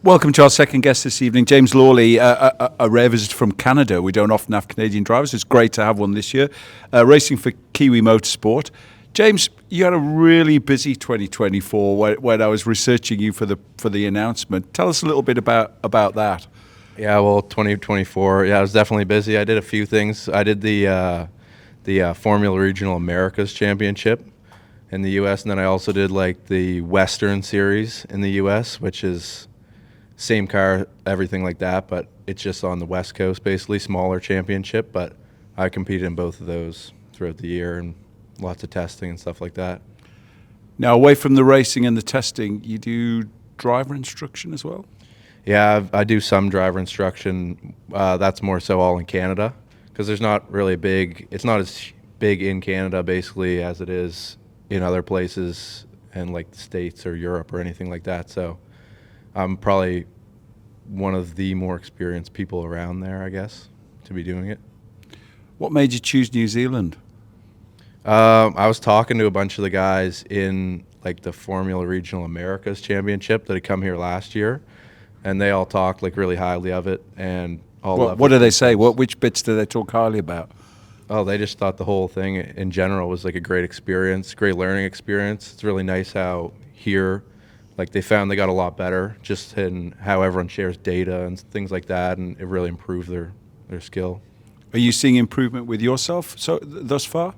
Welcome to our second guest this evening, James Lawley, a rare visitor from Canada. We don't often have Canadian drivers. It's great to have one this year, racing for Kiwi Motorsport. James, you had a really busy 2024 when I was researching you for the announcement. Tell us a little bit about that. Yeah, well, 2024, I was definitely busy. I did a few things. I did the Formula Regional Americas Championship in the U.S., and then I also did like the Western Series in the U.S., which is same car, everything like that, but it's just on the West Coast, basically, smaller championship. But I competed in both of those throughout the year and lots of testing and stuff like that. Now, away from the racing and the testing, you do driver instruction as well? Yeah, I do some driver instruction. That's more so all in Canada because there's not really it's not as big in Canada, basically, as it is in other places and like the States or Europe or anything like that. So I'm probably one of the more experienced people around there, I guess, to be doing it. What made you choose New Zealand? I was talking to a bunch of the guys in like the Formula Regional Americas Championship that had come here last year, and they all talked like really highly of it. And what do they say? Which bits do they talk highly about? Oh, they just thought the whole thing in general was like a great experience, great learning experience. It's really nice how here, like they found they got a lot better just in how everyone shares data and things like that, and it really improved their skill. Are you seeing improvement with yourself thus far?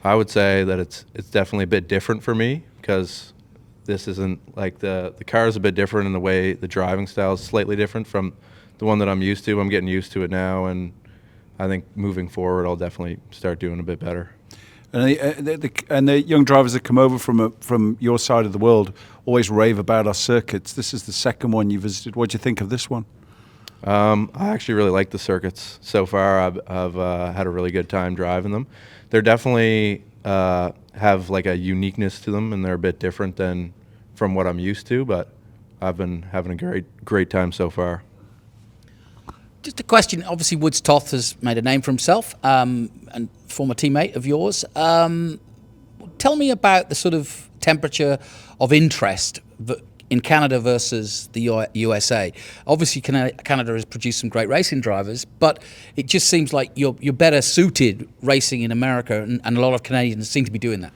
I would say that it's definitely a bit different for me because this isn't like the car is a bit different in the way the driving style is slightly different from the one that I'm used to. I'm getting used to it now, and I think moving forward I'll definitely start doing a bit better. And the young drivers that come over from your side of the world always rave about our circuits. This is the second one you visited. What do you think of this one? I actually really like the circuits so far. I've had a really good time driving them. They're definitely have like a uniqueness to them, and they're a bit different than from what I'm used to. But I've been having a great time so far. Just a question. Obviously, Woods Toth has made a name for himself, and former teammate of yours. Tell me about the sort of temperature of interest in Canada versus the USA. Obviously, Canada has produced some great racing drivers, but it just seems like you're better suited racing in America, and a lot of Canadians seem to be doing that.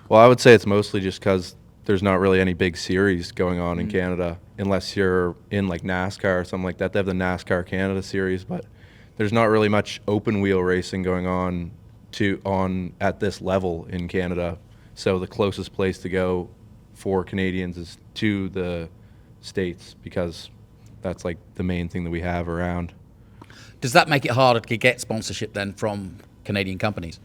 Well, I would say it's mostly just because there's not really any big series going on in Canada, unless you're in like NASCAR or something like that. They have the NASCAR Canada series, but there's not really much open wheel racing going on at this level in Canada. So the closest place to go for Canadians is to the States because that's like the main thing that we have around. Does that make it harder to get sponsorship then from Canadian companies?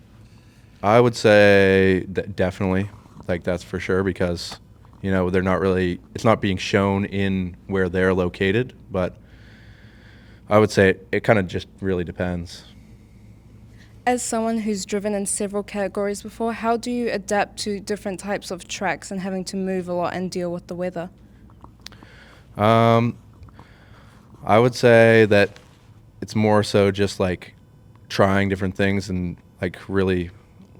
I would say that definitely, like that's for sure, because they're not really, it's not being shown in where they're located, but I would say it kind of just really depends. As someone who's driven in several categories before, how do you adapt to different types of tracks and having to move a lot and deal with the weather? I would say that it's more so just like trying different things and like really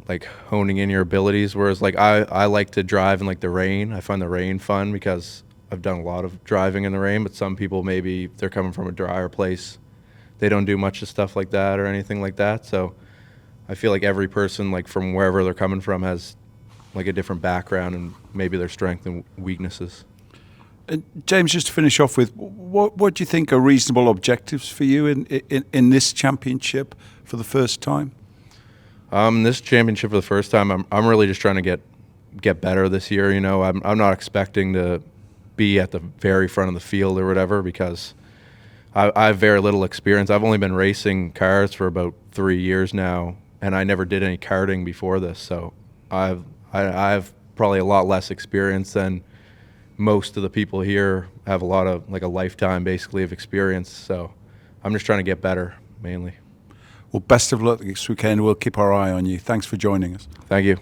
like honing in your abilities. Whereas like I like to drive in like the rain. I find the rain fun because I've done a lot of driving in the rain, but some people maybe if they're coming from a drier place, they don't do much of stuff like that or anything like that. So I feel like every person, like from wherever they're coming from, has like a different background and maybe their strengths and weaknesses. James, just to finish off with, what do you think are reasonable objectives for you in this championship for the first time? This championship for the first time, I'm really just trying to get better this year. I'm not expecting to be at the very front of the field or whatever because I have very little experience. I've only been racing cars for about 3 years now, and I never did any karting before this, so I have probably a lot less experience than most of the people here have a lot of, like a lifetime basically of experience, so I'm just trying to get better mainly. Well, best of luck this weekend. We'll keep our eye on you. Thanks for joining us. Thank you.